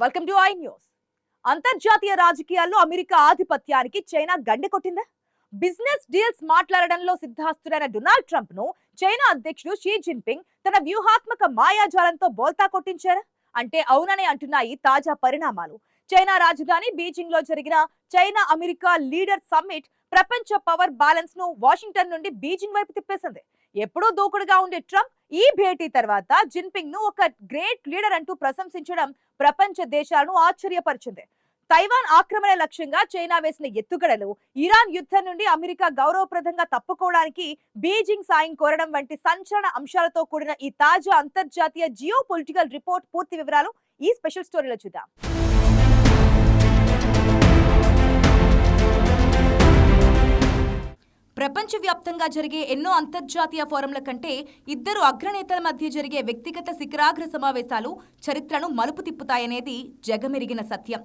Welcome to I news. అంతర్జాతీయ రాజకీయాల్లో America ఆధిపత్యానికి చైనా గండి కొట్టిందా? బిజినెస్ డీల్స్ మాట్లాడడంలో సిద్ధాస్తుడైన డొనాల్డ్ ట్రంప్ ను చైనా అధ్యక్షుడు షీ జిన్పింగ్ తన వ్యూహాత్మక మాయాజాలంతో బోల్తా కొట్టించారా? అంటే అవుననే అంటున్నాయి తాజా పరిణామాలు. చైనా రాజధాని బీజింగ్ లో జరిగిన చైనా అమెరికా లీడర్ సమ్మిట్ ప్రపంచ పవర్ బ్యాలెన్స్ ను వాషింగ్టన్ నుండి బీజింగ్ వైపు తిప్పేసింది. ఎప్పుడూ దూకుడుగా ఉండే ట్రంప్ ఈ భేటీ తర్వాత జిన్పింగ్ ను ఒక గ్రేట్ లీడర్ అంటూ ప్రశంసించడం ప్రపంచ దేశాలను ఆశ్చర్యపరిచింది. తైవాన్ ఆక్రమణ లక్ష్యంగా చైనా వేసిన ఎత్తుగడలు, ఇరాన్ యుద్ధం నుండి అమెరికా గౌరవప్రదంగా తప్పుకోవడానికి బీజింగ్ సాయం కోరడం వంటి సంచలన అంశాలతో కూడిన ఈ తాజా అంతర్జాతీయ జియో పొలిటికల్ రిపోర్ట్ పూర్తి వివరాలు ఈ స్పెషల్ స్టోరీలో చూద్దాం. ప్రపంచవ్యాప్తంగా జరిగే ఎన్నో అంతర్జాతీయ ఫోరంల కంటే ఇద్దరు అగ్రనేతల మధ్య జరిగే వ్యక్తిగత శిఖరాగ్ర సమావేశాలు చరిత్రను మలుపు తిప్పుతాయనేది జగమెరిగిన సత్యం.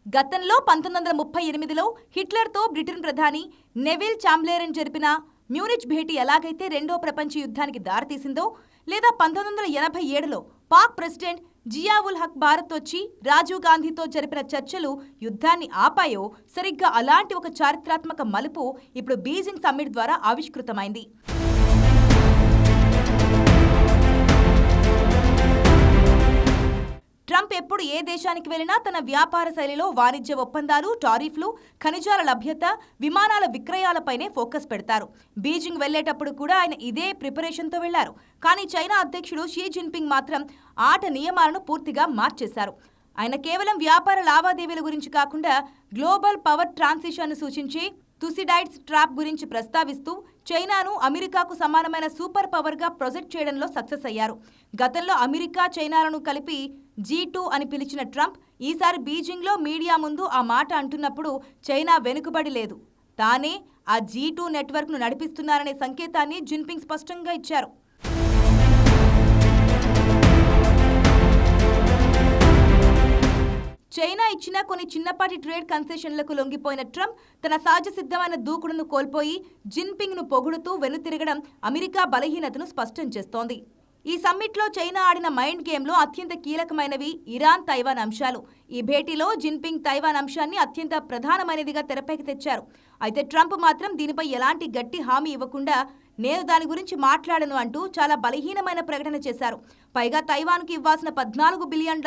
గతంలో 1938లో హిట్లర్తో బ్రిటన్ ప్రధాని నెవిల్ చాంబ్లేరన్ జరిపిన మ్యూనిచ్ భేటీ ఎలాగైతే రెండో ప్రపంచ యుద్ధానికి దారితీసిందో, లేదా 1987లో పాక్ ప్రెసిడెంట్ జియావుల్ హక్ భారత్ వచ్చి రాజీవ్ గాంధీతో జరిపిన చర్చలు యుద్ధాన్ని ఆపాయో, సరిగ్గా అలాంటి ఒక చారిత్రాత్మక మలుపు ఇప్పుడు బీజింగ్ సమ్మిట్ ద్వారా ఆవిష్కృతమైంది. ట్రంప్ ఎప్పుడు ఏ దేశానికి వెళ్లినా తన వ్యాపార శైలిలో వాణిజ్య ఒప్పందాలు, టారిఫ్లు, ఖనిజాల లభ్యత, విమానాల విక్రయాలపైనే ఫోకస్ పెడతారు. బీజింగ్ వెళ్లేటప్పుడు కూడా ఆయన ఇదే ప్రిపరేషన్తో వెళ్లారు. కానీ చైనా అధ్యక్షుడు షీ జిన్పింగ్ మాత్రం ఆట నియమాలను పూర్తిగా మార్చేశారు. ఆయన కేవలం వ్యాపార లావాదేవీల గురించి కాకుండా గ్లోబల్ పవర్ ట్రాన్సిషన్ను సూచించే తుసిడైడ్స్ ట్రాప్ గురించి ప్రస్తావిస్తూ చైనాను అమెరికాకు సమానమైన సూపర్ పవర్గా ప్రొజెక్ట్ చేయడంలో సక్సెస్ అయ్యారు. గతంలో అమెరికా, చైనాలను కలిపి G2 అని పిలిచిన ట్రంప్ ఈసారి బీజింగ్లో మీడియా ముందు ఆ మాట అంటున్నప్పుడు చైనా వెనుకబడి లేదు, తానే ఆ G2 నెట్వర్క్ను నడిపిస్తున్నారనే సంకేతాన్ని జిన్పింగ్ స్పష్టంగా ఇచ్చారు. చైనా ఇచ్చిన కొన్ని చిన్నపాటి ట్రేడ్ కన్సెషన్లకు లొంగిపోయిన ట్రంప్ తన సహజ సిద్ధమైన దూకుడును కోల్పోయి జిన్పింగ్ను పొగుడుతూ వెనుతిరగడం అమెరికా బలహీనతను స్పష్టం చేస్తోంది. ఈ సమ్మిట్లో చైనా ఆడిన మైండ్ గేమ్లో అత్యంత కీలకమైనవి ఇరాన్, తైవాన్ అంశాలు. ఈ భేటీలో జిన్పింగ్ తైవాన్ అంశాన్ని అత్యంత ప్రధానమైనదిగా తెరపైకి తెచ్చారు. అయితే ట్రంప్ మాత్రం దీనిపై ఎలాంటి గట్టి హామీ ఇవ్వకుండా నేను దాని గురించి మాట్లాడను అంటూ చాలా బలహీనమైన ప్రకటన చేశారు. పైగా తైవాన్కు ఇవ్వాల్సిన $14 బిలియన్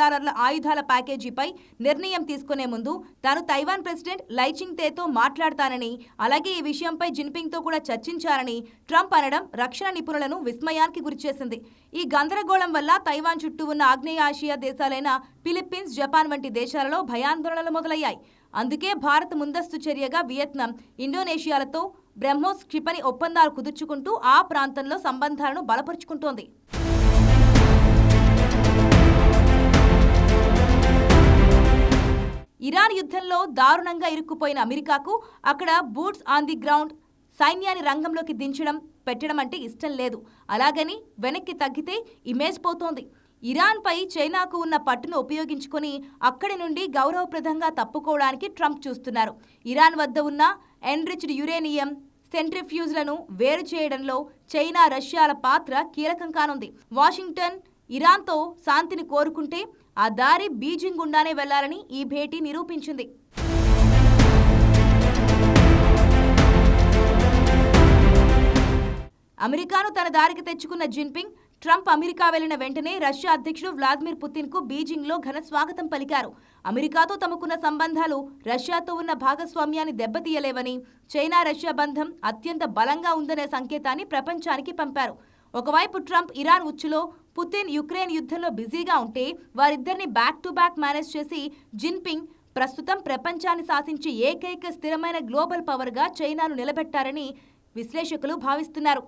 ఆయుధాల ప్యాకేజీపై నిర్ణయం తీసుకునే ముందు తాను తైవాన్ ప్రెసిడెంట్ లైచింగ్ తేతో మాట్లాడతానని, అలాగే ఈ విషయంపై జిన్పింగ్తో కూడా చర్చించారని ట్రంప్ అనడం రక్షణ నిపుణులను విస్మయానికి గురిచేసింది. ఈ గందరగోళం వల్ల తైవాన్ చుట్టూ ఉన్న ఆగ్నేయ ఆసియా దేశాలైన ఫిలిప్పీన్స్, జపాన్ వంటి దేశాలలో భయాందోళనలు మొదలయ్యాయి. అందుకే భారత్ ముందస్తు చర్యగా వియత్నాం, ఇండోనేషియాలతో బ్రహ్మోస్ క్షిపణి ఒప్పందాలు కుదుర్చుకుంటూ ఆ ప్రాంతంలో సంబంధాలను బలపరుచుకుంటోంది. ఇరాన్ యుద్ధంలో దారుణంగా ఇరుక్కుపోయిన అమెరికాకు అక్కడ బూట్స్ ఆన్ ది గ్రౌండ్ సైన్యాన్ని రంగంలోకి పెట్టడం అంటే ఇష్టం లేదు. అలాగని వెనక్కి తగ్గితే ఇమేజ్ పోతోంది. ఇరాన్పై చైనాకు ఉన్న పట్టును ఉపయోగించుకొని అక్కడి నుండి గౌరవప్రదంగా తప్పుకోవడానికి ట్రంప్ చూస్తున్నారు. ఇరాన్ వద్ద ఉన్న ఎన్రిచ్డ్ యురేనియం సెంట్రిఫ్యూజ్లను వేరు చేయడంలో చైనా, రష్యాల పాత్ర కీలకం కానుంది. వాషింగ్టన్ ఇరాన్తో శాంతిని కోరుకుంటే ఆ దారి బీజింగ్ గుండానే వెళ్లాలని ఈ భేటీ నిరూపించింది. అమెరికాను తన దారికి తెచ్చుకున్న జిన్పింగ్ ట్రంప్ అమెరికా వెళ్లిన వెంటనే రష్యా అధ్యక్షుడు వ్లాదిమిర్ పుతిన్కు బీజింగ్లో ఘన స్వాగతం పలికారు. అమెరికాతో తమకున్న సంబంధాలు రష్యాతో ఉన్న భాగస్వామ్యాన్ని దెబ్బతీయలేవని, చైనా రష్యా బంధం అత్యంత బలంగా ఉందనే సంకేతాన్ని ప్రపంచానికి పంపారు. ఒకవైపు ట్రంప్ ఇరాన్ ఉచ్చులో, పుతిన్ యుక్రెయిన్ యుద్ధంలో బిజీగా ఉంటే వారిద్దరిని బ్యాక్ టు బ్యాక్ మేనేజ్ చేసి జిన్పింగ్ ప్రస్తుతం ప్రపంచాన్ని శాసించే ఏకైక స్థిరమైన గ్లోబల్ పవర్గా చైనాను నిలబెట్టారని విశ్లేషకులు భావిస్తున్నారు.